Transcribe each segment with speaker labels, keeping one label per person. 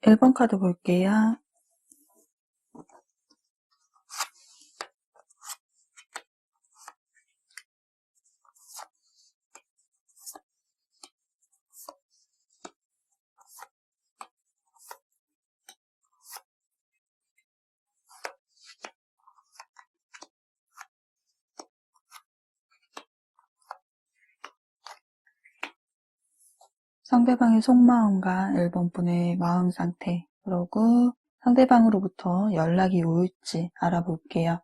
Speaker 1: 1번 카드 볼게요. 상대방의 속마음과 1번 분의 마음 상태, 그리고 상대방으로부터 연락이 올지 알아볼게요.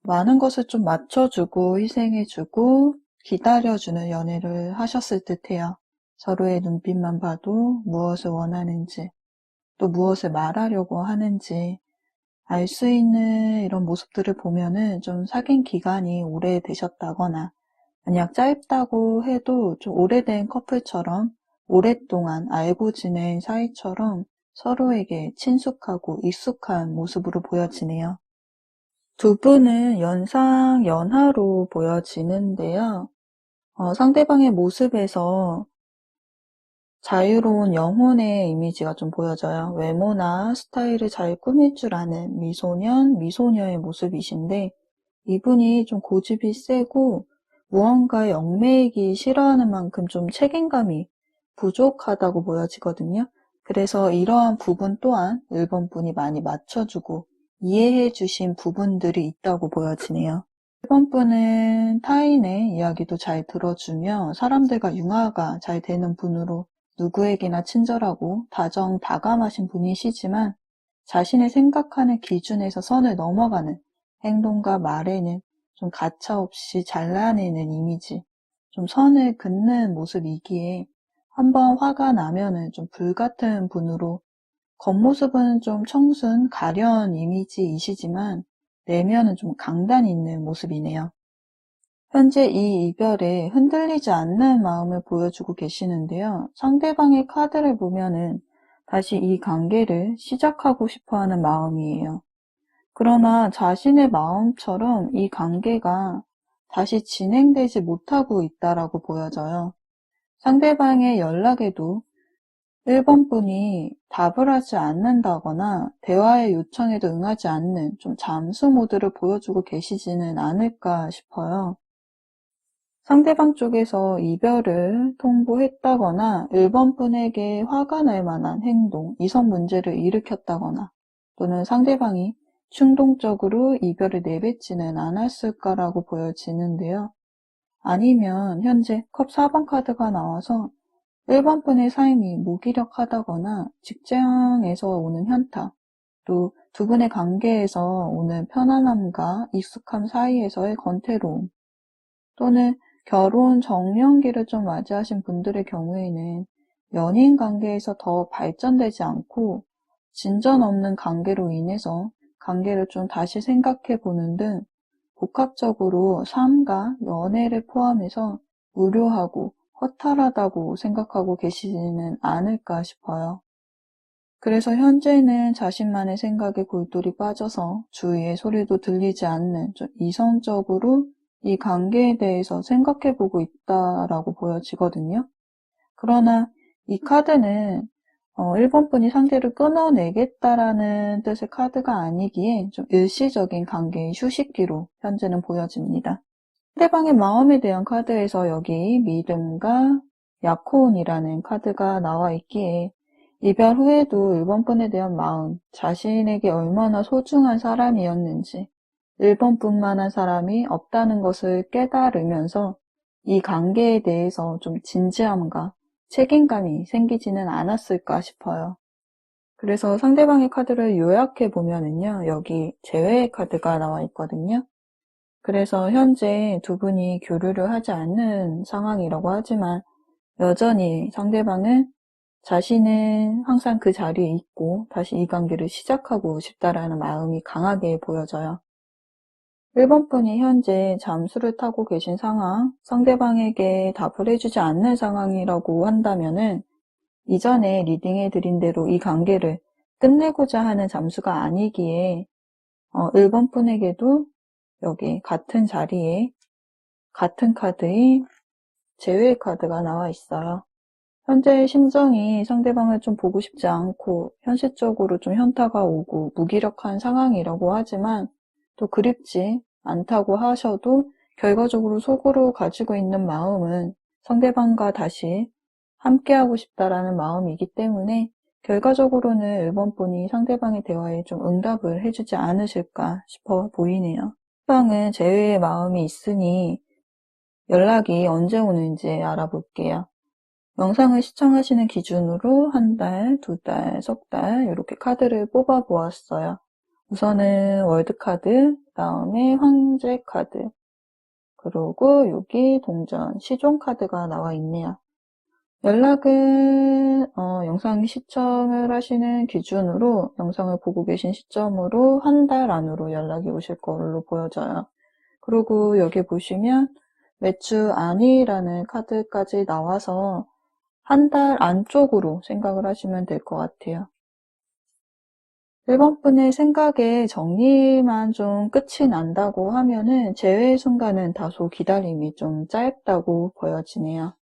Speaker 1: 많은 것을 좀 맞춰주고 희생해주고 기다려주는 연애를 하셨을 듯해요. 서로의 눈빛만 봐도 무엇을 원하는지, 또 무엇을 말하려고 하는지 알 수 있는 이런 모습들을 보면은 좀 사귄 기간이 오래되셨다거나, 만약 짧다고 해도 좀 오래된 커플처럼 오랫동안 알고 지낸 사이처럼 서로에게 친숙하고 익숙한 모습으로 보여지네요. 두 분은 연상연하로 보여지는데요. 상대방의 모습에서 자유로운 영혼의 이미지가 좀 보여져요. 외모나 스타일을 잘 꾸밀 줄 아는 미소년, 미소녀의 모습이신데, 이분이 좀 고집이 세고 무언가에 얽매이기 싫어하는 만큼 좀 책임감이 부족하다고 보여지거든요. 그래서 이러한 부분 또한 1번 분이 많이 맞춰주고 이해해 주신 부분들이 있다고 보여지네요. 1번 분은 타인의 이야기도 잘 들어주며 사람들과 융화가 잘 되는 분으로 누구에게나 친절하고 다정다감하신 분이시지만, 자신의 생각하는 기준에서 선을 넘어가는 행동과 말에는 좀 가차없이 잘라내는 이미지, 좀 선을 긋는 모습이기에 한번 화가 나면은 좀 불같은 분으로, 겉모습은 좀 청순, 가련 이미지이시지만 내면은 좀 강단 있는 모습이네요. 현재 이 이별에 흔들리지 않는 마음을 보여주고 계시는데요. 상대방의 카드를 보면은 다시 이 관계를 시작하고 싶어하는 마음이에요. 그러나 자신의 마음처럼 이 관계가 다시 진행되지 못하고 있다라고 보여져요. 상대방의 연락에도 1번 분이 답을 하지 않는다거나 대화의 요청에도 응하지 않는 좀 잠수 모드를 보여주고 계시지는 않을까 싶어요. 상대방 쪽에서 이별을 통보했다거나 1번 분에게 화가 날 만한 행동, 이성 문제를 일으켰다거나, 또는 상대방이 충동적으로 이별을 내뱉지는 않았을까라고 보여지는데요. 아니면 현재 컵 4번 카드가 나와서 1번 분의 삶이 무기력하다거나 직장에서 오는 현타, 또 두 분의 관계에서 오는 편안함과 익숙함 사이에서의 권태로움, 또는 결혼 정년기를 좀 맞이하신 분들의 경우에는 연인 관계에서 더 발전되지 않고 진전 없는 관계로 인해서 관계를 좀 다시 생각해 보는 등 복합적으로 삶과 연애를 포함해서 무료하고 허탈하다고 생각하고 계시지는 않을까 싶어요. 그래서 현재는 자신만의 생각에 골똘히 빠져서 주위의 소리도 들리지 않는 좀 이성적으로 이 관계에 대해서 생각해보고 있다라고 보여지거든요. 그러나 이 카드는 1번 분이 상대를 끊어내겠다라는 뜻의 카드가 아니기에 좀 일시적인 관계의 휴식기로 현재는 보여집니다. 상대방의 마음에 대한 카드에서 여기 믿음과 약혼이라는 카드가 나와 있기에 이별 후에도 1번 분에 대한 마음, 자신에게 얼마나 소중한 사람이었는지, 1번 분만한 사람이 없다는 것을 깨달으면서 이 관계에 대해서 좀 진지함과 책임감이 생기지는 않았을까 싶어요. 그래서 상대방의 카드를 요약해 보면은요, 여기 재회의 카드가 나와 있거든요. 그래서 현재 두 분이 교류를 하지 않는 상황이라고 하지만 여전히 상대방은 자신은 항상 그 자리에 있고 다시 이 관계를 시작하고 싶다라는 마음이 강하게 보여져요. 1번 분이 현재 잠수를 타고 계신 상황, 상대방에게 답을 해주지 않는 상황이라고 한다면은 이전에 리딩해드린 대로 이 관계를 끝내고자 하는 잠수가 아니기에 1번 분에게도 여기 같은 자리에 같은 카드인 재회의 카드가 나와 있어요. 현재의 심정이 상대방을 좀 보고 싶지 않고 현실적으로 좀 현타가 오고 무기력한 상황이라고 하지만 또 그립지 않다고 하셔도 결과적으로 속으로 가지고 있는 마음은 상대방과 다시 함께하고 싶다라는 마음이기 때문에 결과적으로는 1번 분이 상대방의 대화에 좀 응답을 해주지 않으실까 싶어 보이네요. 상대방은 제외의 마음이 있으니 연락이 언제 오는지 알아볼게요. 영상을 시청하시는 기준으로 한 달, 2달, 석 달 이렇게 카드를 뽑아 보았어요. 우선은 월드카드, 그다음에 황제 카드, 그리고 여기 동전, 시종 카드가 나와 있네요. 연락은 영상 시청을 하시는 기준으로 영상을 보고 계신 시점으로 한 달 안으로 연락이 오실 걸로 보여져요. 그리고 여기 보시면 몇 주 안이라는 카드까지 나와서 한 달 안쪽으로 생각을 하시면 될 것 같아요. 1번 분의 생각에 정리만 좀 끝이 난다고 하면은 제외 순간은 다소 기다림이 좀 짧다고 보여지네요.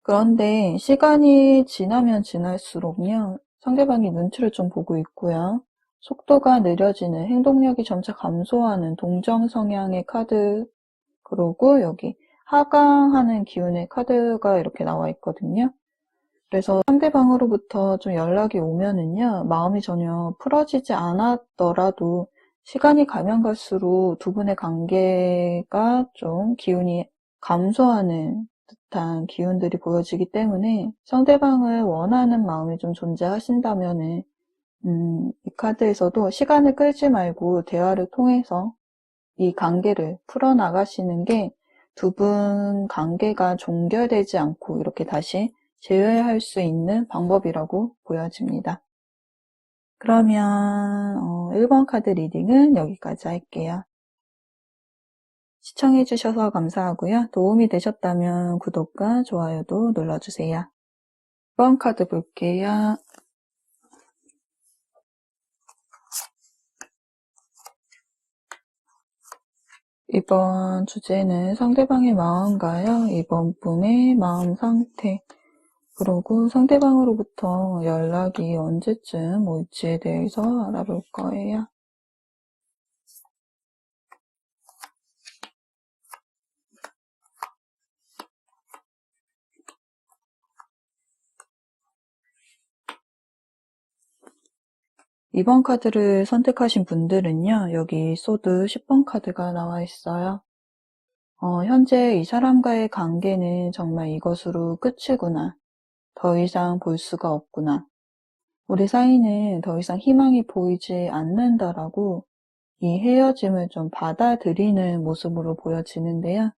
Speaker 1: 그런데 시간이 지나면 지날수록요, 상대방이 눈치를 좀 보고 있고요. 속도가 느려지는, 행동력이 점차 감소하는 동정 성향의 카드, 그리고 여기 하강하는 기운의 카드가 이렇게 나와 있거든요. 그래서 상대방으로부터 좀 연락이 오면은요, 마음이 전혀 풀어지지 않았더라도 시간이 가면 갈수록 두 분의 관계가 좀 기운이 감소하는 듯한 기운들이 보여지기 때문에 상대방을 원하는 마음이 좀 존재하신다면은, 이 카드에서도 시간을 끌지 말고 대화를 통해서 이 관계를 풀어나가시는 게 두 분 관계가 종결되지 않고 이렇게 다시 재회할 수 있는 방법이라고 보여집니다. 그러면 1번 카드 리딩은 여기까지 할게요. 시청해주셔서 감사하고요. 도움이 되셨다면 구독과 좋아요도 눌러주세요. 2번 카드 볼게요. 이번 주제는 상대방의 마음과요. 이번 분의 마음 상태, 그리고 상대방으로부터 연락이 언제쯤 올지에 대해서 알아볼 거예요. 이번 카드를 선택하신 분들은요, 여기 소드 10번 카드가 나와 있어요. 현재 이 사람과의 관계는 정말 이것으로 끝이구나. 더 이상 볼 수가 없구나. 우리 사이는 더 이상 희망이 보이지 않는다라고 이 헤어짐을 좀 받아들이는 모습으로 보여지는데요.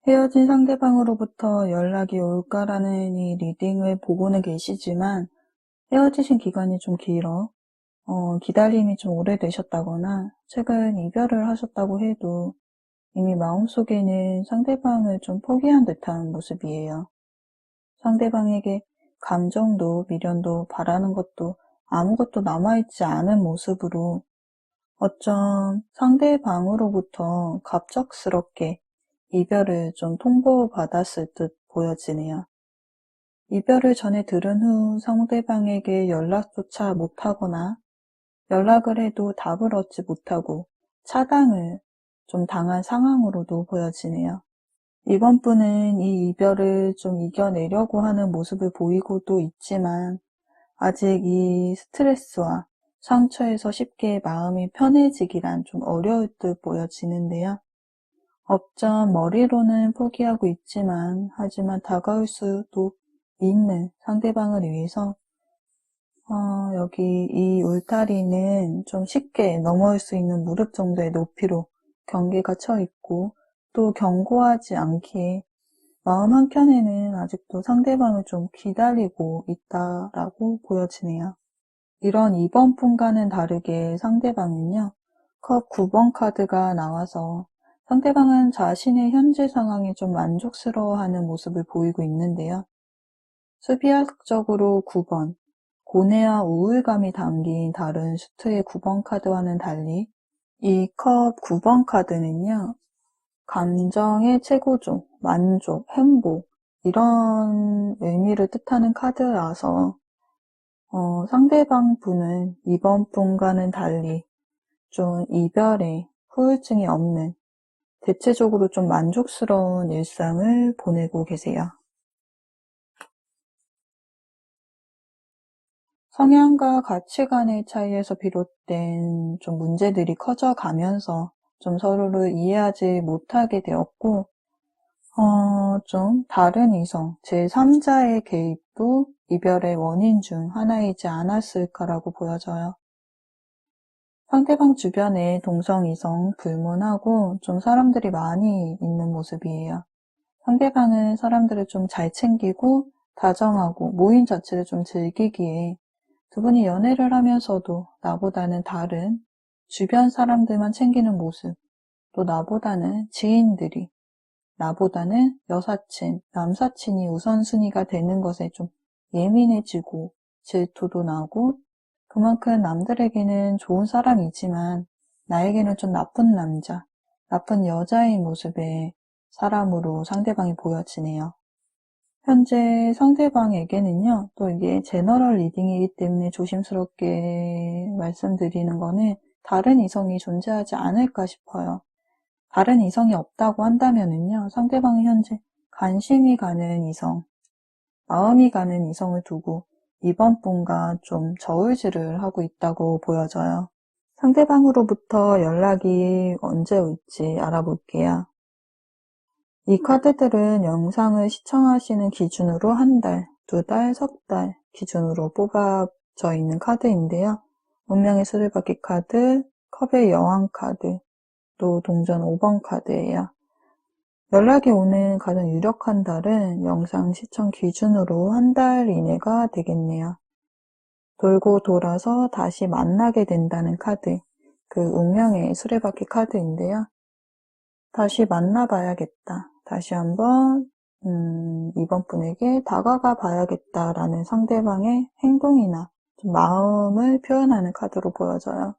Speaker 1: 헤어진 상대방으로부터 연락이 올까라는 이 리딩을 보고는 계시지만 헤어지신 기간이 좀 길어 기다림이 좀 오래되셨다거나 최근 이별을 하셨다고 해도 이미 마음속에는 상대방을 좀 포기한 듯한 모습이에요. 상대방에게 감정도 미련도 바라는 것도 아무것도 남아있지 않은 모습으로 어쩜 상대방으로부터 갑작스럽게 이별을 좀 통보받았을 듯 보여지네요. 이별을 전해 들은 후 상대방에게 연락조차 못하거나 연락을 해도 답을 얻지 못하고 차단을 좀 당한 상황으로도 보여지네요. 이번 분은 이 이별을 좀 이겨내려고 하는 모습을 보이고도 있지만 아직 이 스트레스와 상처에서 쉽게 마음이 편해지기란 좀 어려울 듯 보여지는데요. 업전 머리로는 포기하고 있지만 하지만 다가올 수도 있는 상대방을 위해서 여기 이 울타리는 좀 쉽게 넘어올 수 있는 무릎 정도의 높이로 경계가 쳐 있고 또 견고하지 않기에 마음 한켠에는 아직도 상대방을 좀 기다리고 있다라고 보여지네요. 이런 이번 분과는 다르게 상대방은요, 컵 9번 카드가 나와서 상대방은 자신의 현재 상황에 좀 만족스러워하는 모습을 보이고 있는데요. 수비학적으로 9번, 고뇌와 우울감이 담긴 다른 수트의 9번 카드와는 달리 이 컵 9번 카드는요, 감정의 최고조, 만족, 행복, 이런 의미를 뜻하는 카드라서 상대방 분은 이번 분과는 달리 좀 이별에 후유증이 없는 대체적으로 좀 만족스러운 일상을 보내고 계세요. 성향과 가치관의 차이에서 비롯된 좀 문제들이 커져가면서 좀 서로를 이해하지 못하게 되었고, 좀 다른 이성, 제3자의 개입도 이별의 원인 중 하나이지 않았을까라고 보여져요. 상대방 주변에 동성, 이성 불문하고 좀 사람들이 많이 있는 모습이에요. 상대방은 사람들을 좀 잘 챙기고 다정하고 모임 자체를 좀 즐기기에 두 분이 연애를 하면서도 나보다는 다른 주변 사람들만 챙기는 모습, 또 나보다는 지인들이, 나보다는 여사친, 남사친이 우선순위가 되는 것에 좀 예민해지고 질투도 나고, 그만큼 남들에게는 좋은 사람이지만 나에게는 좀 나쁜 남자, 나쁜 여자의 모습의 사람으로 상대방이 보여지네요. 현재 상대방에게는요, 또 이게 제너럴 리딩이기 때문에 조심스럽게 말씀드리는 거는 다른 이성이 존재하지 않을까 싶어요. 다른 이성이 없다고 한다면은요, 상대방이 현재 관심이 가는 이성, 마음이 가는 이성을 두고 이번 분과 좀 저울질을 하고 있다고 보여져요. 상대방으로부터 연락이 언제 올지 알아볼게요. 이 카드들은 영상을 시청하시는 기준으로 한 달, 두 달, 석 달 기준으로 뽑아져 있는 카드인데요. 운명의 수레바퀴 카드, 컵의 여왕 카드, 또 동전 5번 카드예요. 연락이 오는 가장 유력한 달은 영상 시청 기준으로 한 달 이내가 되겠네요. 돌고 돌아서 다시 만나게 된다는 카드, 그 운명의 수레바퀴 카드인데요. 다시 만나봐야겠다. 다시 한번 이번 분에게 다가가 봐야겠다라는 상대방의 행동이나 좀 마음을 표현하는 카드로 보여져요.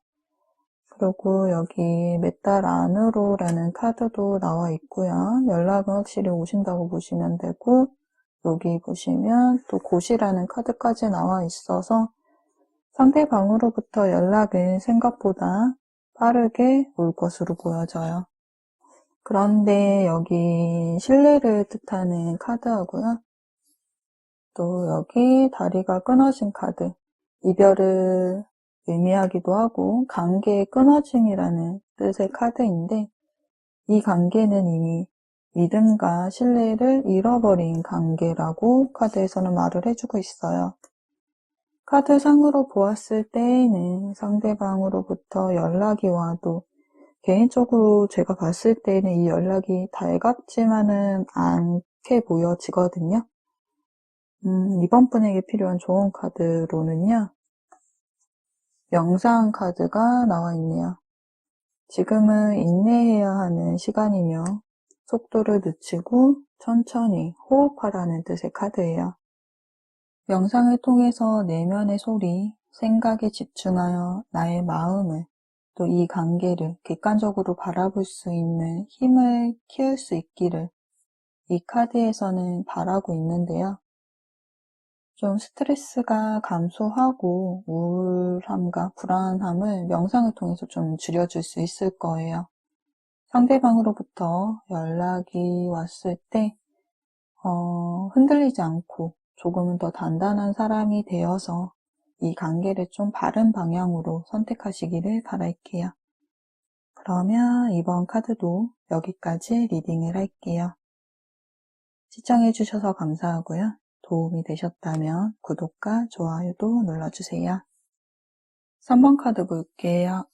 Speaker 1: 그리고 여기 몇 달 안으로라는 카드도 나와 있고요. 연락은 확실히 오신다고 보시면 되고, 여기 보시면 또 곧이라는 카드까지 나와 있어서 상대방으로부터 연락은 생각보다 빠르게 올 것으로 보여져요. 그런데 여기 신뢰를 뜻하는 카드하고요. 또 여기 다리가 끊어진 카드, 이별을 의미하기도 하고 관계의 끊어짐이라는 뜻의 카드인데, 이 관계는 이미 믿음과 신뢰를 잃어버린 관계라고 카드에서는 말을 해주고 있어요. 카드상으로 보았을 때에는 상대방으로부터 연락이 와도 개인적으로 제가 봤을 때는 이 연락이 달갑지만은 않게 보여지거든요. 이번 분에게 필요한 좋은 카드로는요, 명상 카드가 나와 있네요. 지금은 인내해야 하는 시간이며 속도를 늦추고 천천히 호흡하라는 뜻의 카드예요. 명상을 통해서 내면의 소리, 생각에 집중하여 나의 마음을 또 이 관계를 객관적으로 바라볼 수 있는 힘을 키울 수 있기를 이 카드에서는 바라고 있는데요. 좀 스트레스가 감소하고 우울함과 불안함을 명상을 통해서 좀 줄여줄 수 있을 거예요. 상대방으로부터 연락이 왔을 때 흔들리지 않고 조금은 더 단단한 사람이 되어서 이 관계를 좀 바른 방향으로 선택하시기를 바랄게요. 그러면 이번 카드도 여기까지 리딩을 할게요. 시청해주셔서 감사하고요. 도움이 되셨다면 구독과 좋아요도 눌러주세요. 3번 카드 볼게요.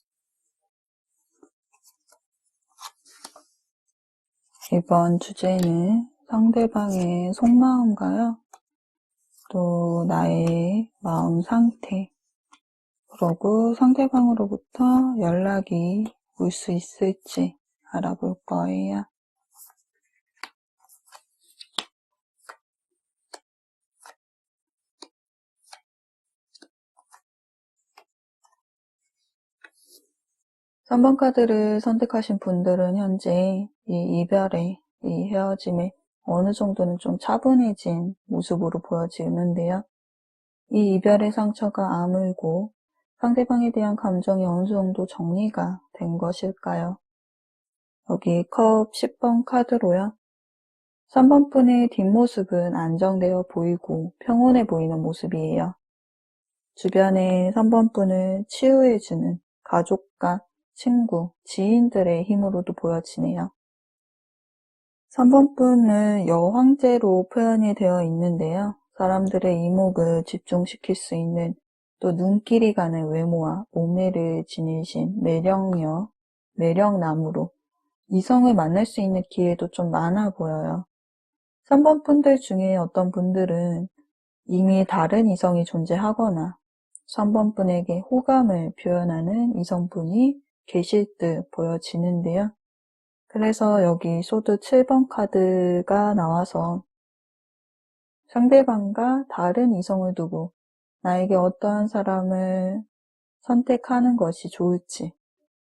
Speaker 1: 이번 주제는 상대방의 속마음과요. 또 나의 마음 상태, 그리고 상대방으로부터 연락이 올 수 있을지 알아볼 거예요. (3번) 카드를 선택하신 분들은 현재 이 이별에, 이 헤어짐에 어느 정도는 좀 차분해진 모습으로 보여지는데요. 이 이별의 상처가 아물고 상대방에 대한 감정이 어느 정도 정리가 된 것일까요? 여기 컵 10번 카드로요. 3번 분의 뒷모습은 안정되어 보이고 평온해 보이는 모습이에요. 주변에 3번 분을 치유해주는 가족과 친구, 지인들의 힘으로도 보여지네요. 3번 분은 여황제로 표현이 되어 있는데요. 사람들의 이목을 집중시킬 수 있는 또 눈길이 가는 외모와 몸매를 지니신 매력남으로 이성을 만날 수 있는 기회도 좀 많아 보여요. 3번 분들 중에 어떤 분들은 이미 다른 이성이 존재하거나 3번 분에게 호감을 표현하는 이성분이 계실 듯 보여지는데요. 그래서 여기 소드 7번 카드가 나와서 상대방과 다른 이성을 두고 나에게 어떠한 사람을 선택하는 것이 좋을지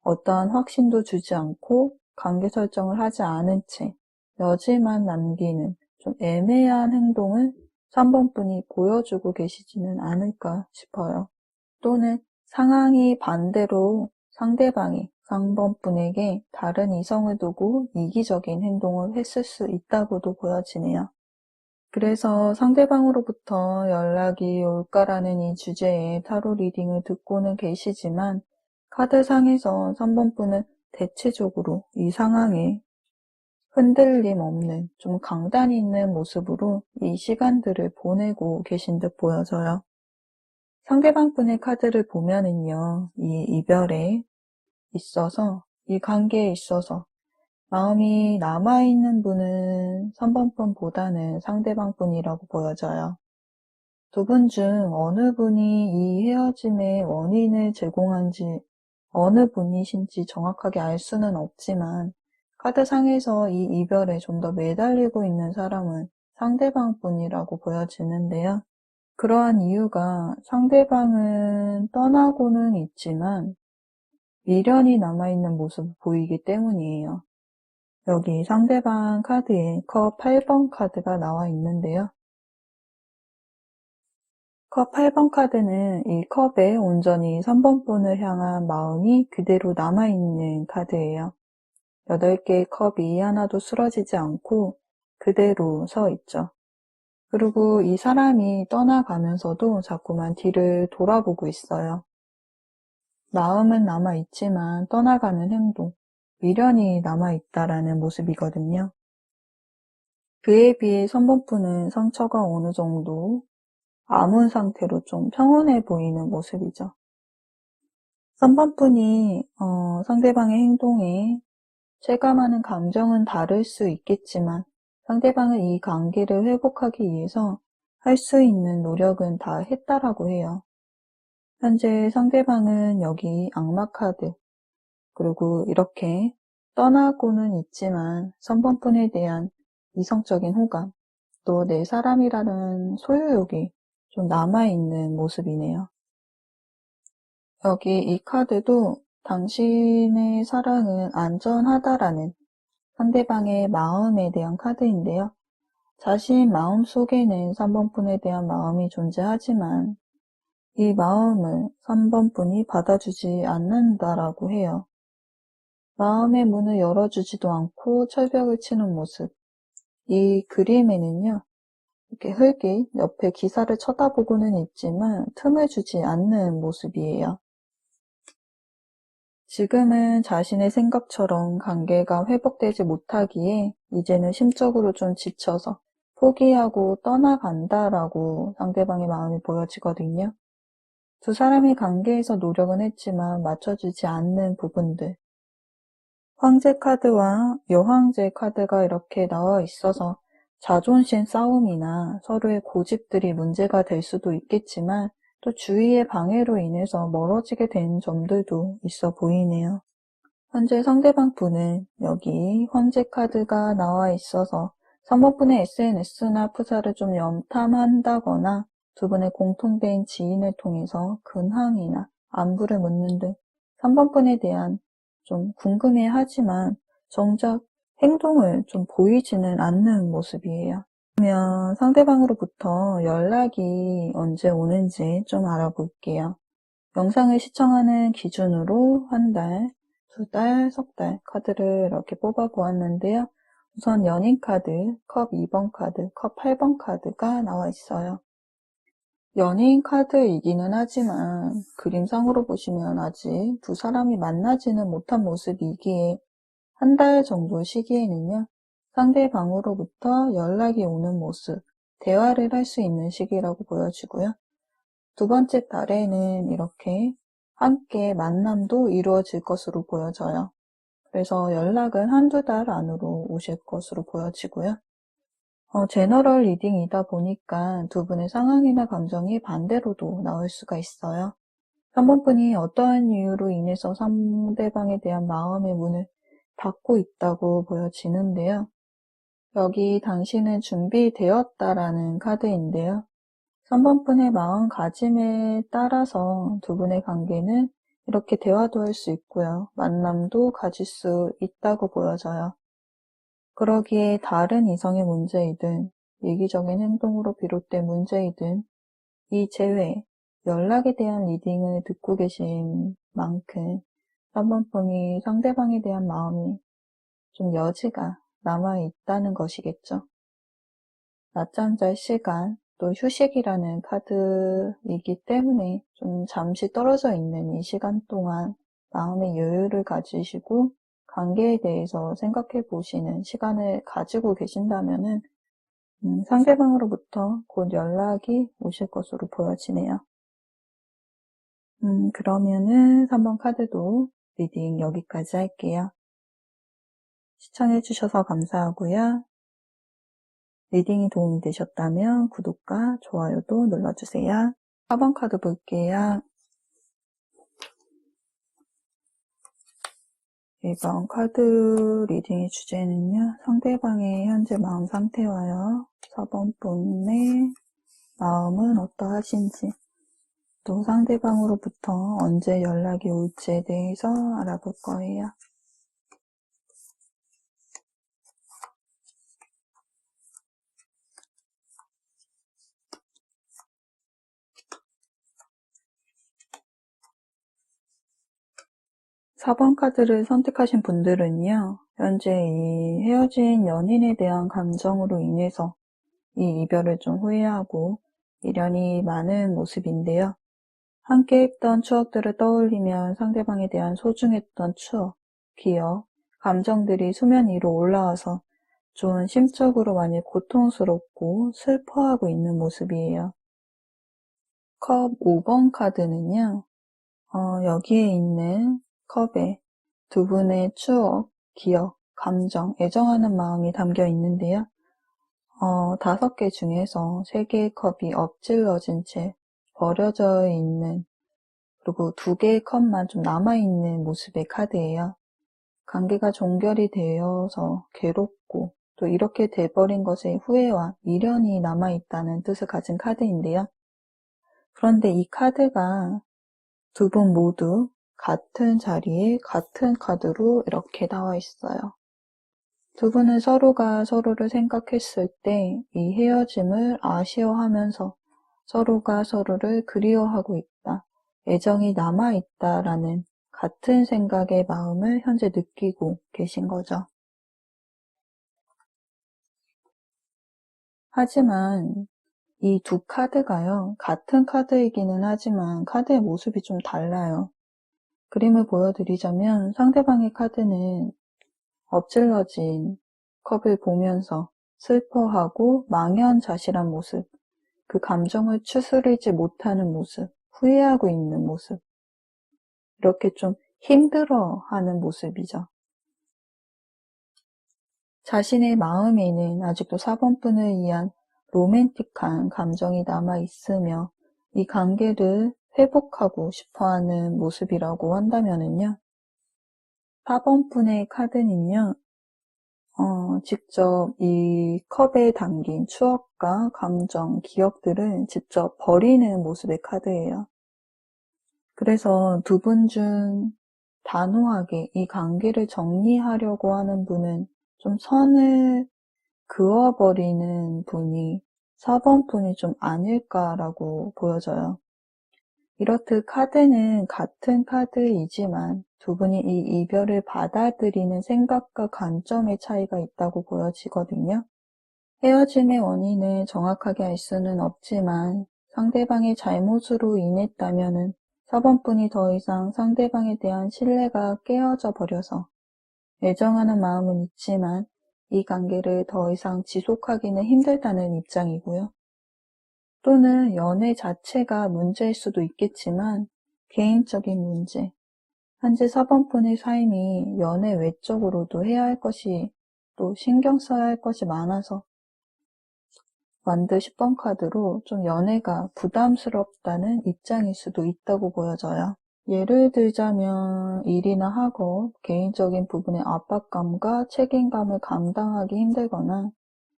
Speaker 1: 어떠한 확신도 주지 않고 관계 설정을 하지 않은 채 여지만 남기는 좀 애매한 행동을 3번 분이 보여주고 계시지는 않을까 싶어요. 또는 상황이 반대로 상대방이 3번 분에게 다른 이성을 두고 이기적인 행동을 했을 수 있다고도 보여지네요. 그래서 상대방으로부터 연락이 올까라는 이 주제의 타로 리딩을 듣고는 계시지만 카드상에서 3번 분은 대체적으로 이 상황에 흔들림 없는 좀 강단 있는 모습으로 이 시간들을 보내고 계신 듯 보여져요. 상대방 분의 카드를 보면은요, 이 이별에 있어서, 이 관계에 있어서 마음이 남아있는 분은 3번 분보다는 상대방 분이라고 보여져요. 두 분 중 어느 분이 이 헤어짐의 원인을 제공한지 어느 분이신지 정확하게 알 수는 없지만 카드상에서 이 이별에 좀 더 매달리고 있는 사람은 상대방 분이라고 보여지는데요. 그러한 이유가 상대방은 떠나고는 있지만 미련이 남아있는 모습을 보이기 때문이에요. 여기 상대방 카드에 컵 8번 카드가 나와 있는데요. 컵 8번 카드는 이 컵에 온전히 3번 분을 향한 마음이 그대로 남아있는 카드예요. 8개의 컵이 하나도 쓰러지지 않고 그대로 서 있죠. 그리고 이 사람이 떠나가면서도 자꾸만 뒤를 돌아보고 있어요. 마음은 남아있지만 떠나가는 행동, 미련이 남아있다라는 모습이거든요. 그에 비해 선본분은 상처가 어느 정도 아문 상태로 좀 평온해 보이는 모습이죠. 선본분이 상대방의 행동에 체감하는 감정은 다를 수 있겠지만 상대방은 이 관계를 회복하기 위해서 할 수 있는 노력은 다 했다라고 해요. 현재 상대방은 여기 악마 카드, 그리고 이렇게 떠나고는 있지만 선본분에 대한 이성적인 호감, 또 내 사람이라는 소유욕이 좀 남아있는 모습이네요. 여기 이 카드도 당신의 사랑은 안전하다라는 상대방의 마음에 대한 카드인데요. 자신 마음 속에는 3번분에 대한 마음이 존재하지만 이 마음을 3번분이 받아주지 않는다라고 해요. 마음의 문을 열어주지도 않고 철벽을 치는 모습. 이 그림에는요, 이렇게 흙이 옆에 기사를 쳐다보고는 있지만 틈을 주지 않는 모습이에요. 지금은 자신의 생각처럼 관계가 회복되지 못하기에 이제는 심적으로 좀 지쳐서 포기하고 떠나간다라고 상대방의 마음이 보여지거든요. 두 사람이 관계에서 노력은 했지만 맞춰주지 않는 부분들. 황제 카드와 여황제 카드가 이렇게 나와 있어서 자존심 싸움이나 서로의 고집들이 문제가 될 수도 있겠지만 또 주위의 방해로 인해서 멀어지게 된 점들도 있어 보이네요. 현재 상대방 분은 여기 황제 카드가 나와 있어서 3번 분의 SNS나 프사를 좀 염탐한다거나 두 분의 공통된 지인을 통해서 근황이나 안부를 묻는 등 3번 분에 대한 좀 궁금해하지만 정작 행동을 좀 보이지는 않는 모습이에요. 그러면 상대방으로부터 연락이 언제 오는지 좀 알아볼게요. 영상을 시청하는 기준으로 한 달, 두 달, 석 달 카드를 이렇게 뽑아 보았는데요. 우선 연인 카드, 컵 2번 카드, 컵 8번 카드가 나와 있어요. 연인 카드이기는 하지만 그림상으로 보시면 아직 두 사람이 만나지는 못한 모습이기에 한 달 정도 시기에는요, 상대방으로부터 연락이 오는 모습, 대화를 할 수 있는 시기라고 보여지고요. 두 번째 달에는 이렇게 함께 만남도 이루어질 것으로 보여져요. 그래서 연락은 한두 달 안으로 오실 것으로 보여지고요. 제너럴 리딩이다 보니까 두 분의 상황이나 감정이 반대로도 나올 수가 있어요. 3번 분이 어떠한 이유로 인해서 상대방에 대한 마음의 문을 닫고 있다고 보여지는데요. 여기 당신은 준비되었다라는 카드인데요. 3번 분의 마음가짐에 따라서 두 분의 관계는 이렇게 대화도 할 수 있고요. 만남도 가질 수 있다고 보여져요. 그러기에 다른 이성의 문제이든 이기적인 행동으로 비롯된 문제이든 이 제외 연락에 대한 리딩을 듣고 계신 만큼 3번 분이 상대방에 대한 마음이 좀 여지가 남아있다는 것이겠죠. 낮잠 잘 시간, 또 휴식이라는 카드이기 때문에 좀 잠시 떨어져 있는 이 시간 동안 마음의 여유를 가지시고 관계에 대해서 생각해 보시는 시간을 가지고 계신다면은 상대방으로부터 곧 연락이 오실 것으로 보여지네요. 그러면은 3번 카드도 리딩 여기까지 할게요. 시청해주셔서 감사하고요. 리딩이 도움이 되셨다면 구독과 좋아요도 눌러주세요. 4번 카드 볼게요. 이번 카드 리딩의 주제는요. 상대방의 현재 마음 상태와요. 4번 분의 마음은 어떠하신지, 또 상대방으로부터 언제 연락이 올지에 대해서 알아볼 거예요. 4번 카드를 선택하신 분들은요, 현재 이 헤어진 연인에 대한 감정으로 인해서 이 이별을 좀 후회하고 미련이 많은 모습인데요. 함께 했던 추억들을 떠올리면 상대방에 대한 소중했던 추억, 기억, 감정들이 수면 위로 올라와서 좀 심적으로 많이 고통스럽고 슬퍼하고 있는 모습이에요. 컵 5번 카드는요, 여기에 있는 컵에 두 분의 추억, 기억, 감정, 애정하는 마음이 담겨 있는데요. 5개 중에서 3개의 컵이 엎질러진 채 버려져 있는, 그리고 2개의 컵만 좀 남아있는 모습의 카드예요. 관계가 종결이 되어서 괴롭고 또 이렇게 돼버린 것에 후회와 미련이 남아있다는 뜻을 가진 카드인데요. 그런데 이 카드가 두 분 모두 같은 자리에 같은 카드로 이렇게 나와 있어요. 두 분은 서로가 서로를 생각했을 때 이 헤어짐을 아쉬워하면서 서로가 서로를 그리워하고 있다, 애정이 남아있다라는 같은 생각의 마음을 현재 느끼고 계신 거죠. 하지만 이 두 카드가요, 같은 카드이기는 하지만 카드의 모습이 좀 달라요. 그림을 보여드리자면 상대방의 카드는 엎질러진 컵을 보면서 슬퍼하고 망연자실한 모습, 그 감정을 추스리지 못하는 모습, 후회하고 있는 모습, 이렇게 좀 힘들어하는 모습이죠. 자신의 마음에는 아직도 4번 분을 위한 로맨틱한 감정이 남아있으며 이 관계를 회복하고 싶어하는 모습이라고 한다면은요, 4번 분의 카드는요, 직접 이 컵에 담긴 추억과 감정, 기억들을 직접 버리는 모습의 카드예요. 그래서 두 분 중 단호하게 이 관계를 정리하려고 하는 분은 좀 선을 그어버리는 분이 4번 분이 좀 아닐까라고 보여져요. 이렇듯 카드는 같은 카드이지만 두 분이 이 이별을 받아들이는 생각과 관점의 차이가 있다고 보여지거든요. 헤어짐의 원인을 정확하게 알 수는 없지만 상대방의 잘못으로 인했다면은 4번 분이 더 이상 상대방에 대한 신뢰가 깨어져 버려서 애정하는 마음은 있지만 이 관계를 더 이상 지속하기는 힘들다는 입장이고요. 또는 연애 자체가 문제일 수도 있겠지만 개인적인 문제, 현재 4번 분의 삶이 연애 외적으로도 해야 할 것이 또 신경 써야 할 것이 많아서 완드 10번 카드로 좀 연애가 부담스럽다는 입장일 수도 있다고 보여져요. 예를 들자면 일이나 학업, 개인적인 부분의 압박감과 책임감을 감당하기 힘들거나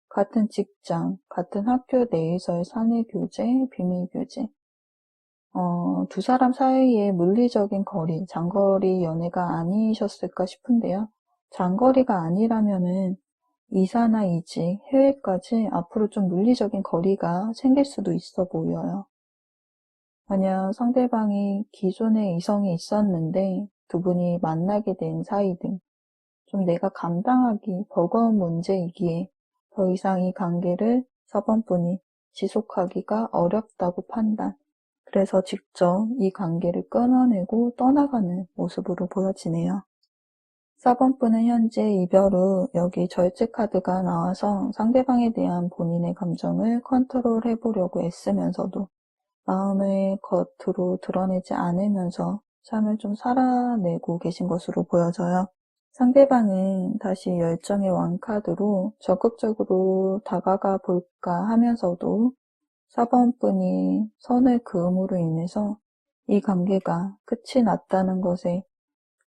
Speaker 1: 같은 직장, 같은 학교 내에서의 사내 교제, 비밀 교제, 두 사람 사이의 물리적인 거리, 장거리 연애가 아니셨을까 싶은데요. 장거리가 아니라면은 이사나 이직, 해외까지 앞으로 좀 물리적인 거리가 생길 수도 있어 보여요. 만약 상대방이 기존에 이성이 있었는데 두 분이 만나게 된 사이든 좀 내가 감당하기 버거운 문제이기에 더 이상 이 관계를 4번 분이 지속하기가 어렵다고 판단. 그래서 직접 이 관계를 끊어내고 떠나가는 모습으로 보여지네요. 4번 분은 현재 이별 후 여기 절제 카드가 나와서 상대방에 대한 본인의 감정을 컨트롤 해보려고 애쓰면서도 마음을 겉으로 드러내지 않으면서 삶을 좀 살아내고 계신 것으로 보여져요. 상대방은 다시 열정의 왕카드로 적극적으로 다가가 볼까 하면서도 4번 분이 선을 그음으로 인해서 이 관계가 끝이 났다는 것에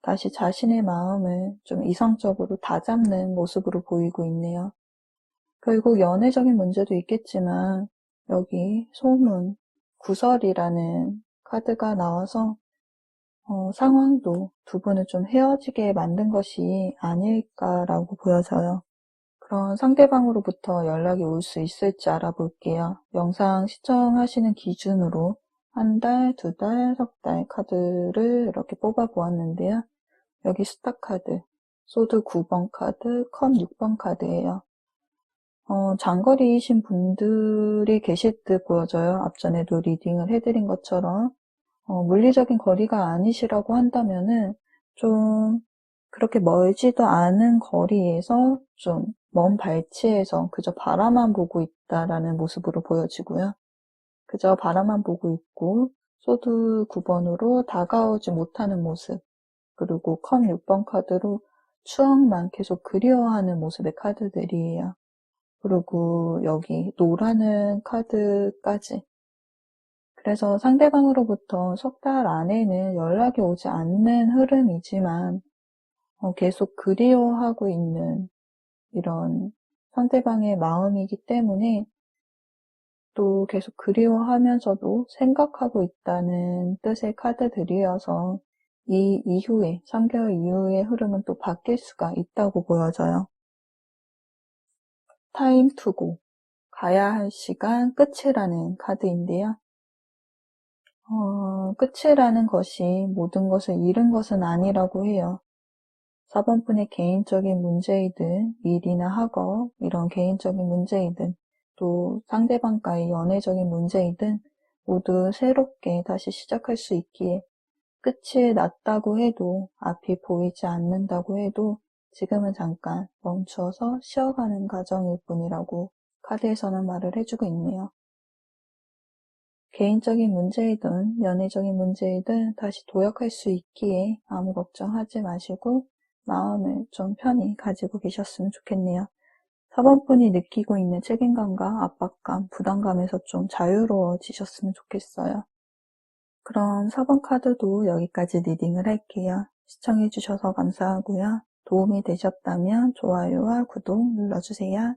Speaker 1: 다시 자신의 마음을 좀 이성적으로 다잡는 모습으로 보이고 있네요. 결국 연애적인 문제도 있겠지만 여기 소문, 구설이라는 카드가 나와서 상황도 두 분을 좀 헤어지게 만든 것이 아닐까라고 보여져요. 그런 상대방으로부터 연락이 올 수 있을지 알아볼게요. 영상 시청하시는 기준으로 한 달, 두 달, 석 달 카드를 이렇게 뽑아 보았는데요. 여기 스타 카드, 소드 9번 카드, 컵 6번 카드예요. 장거리이신 분들이 계실 듯 보여져요. 앞전에도 리딩을 해드린 것처럼 물리적인 거리가 아니시라고 한다면은 좀 그렇게 멀지도 않은 거리에서 좀 먼 발치에서 그저 바라만 보고 있다라는 모습으로 보여지고요. 그저 바라만 보고 있고 소드 9번으로 다가오지 못하는 모습, 그리고 컵 6번 카드로 추억만 계속 그리워하는 모습의 카드들이에요. 그리고 여기 노라는 카드까지. 그래서 상대방으로부터 석 달 안에는 연락이 오지 않는 흐름이지만 계속 그리워하고 있는 이런 상대방의 마음이기 때문에 또 계속 그리워하면서도 생각하고 있다는 뜻의 카드들이어서 이 이후에, 3개월 이후의 흐름은 또 바뀔 수가 있다고 보여져요. 타임 투고, 가야 할 시간 끝이라는 카드인데요. 끝이라는 것이 모든 것을 잃은 것은 아니라고 해요. 4번 분의 개인적인 문제이든 일이나 학업 이런 개인적인 문제이든 또 상대방과의 연애적인 문제이든 모두 새롭게 다시 시작할 수 있기에 끝이 났다고 해도 앞이 보이지 않는다고 해도 지금은 잠깐 멈추어서 쉬어가는 과정일 뿐이라고 카드에서는 말을 해주고 있네요. 개인적인 문제이든 연애적인 문제이든 다시 도약할 수 있기에 아무 걱정하지 마시고 마음을 좀 편히 가지고 계셨으면 좋겠네요. 4번 분이 느끼고 있는 책임감과 압박감, 부담감에서 좀 자유로워지셨으면 좋겠어요. 그럼 4번 카드도 여기까지 리딩을 할게요. 시청해주셔서 감사하고요. 도움이 되셨다면 좋아요와 구독 눌러주세요.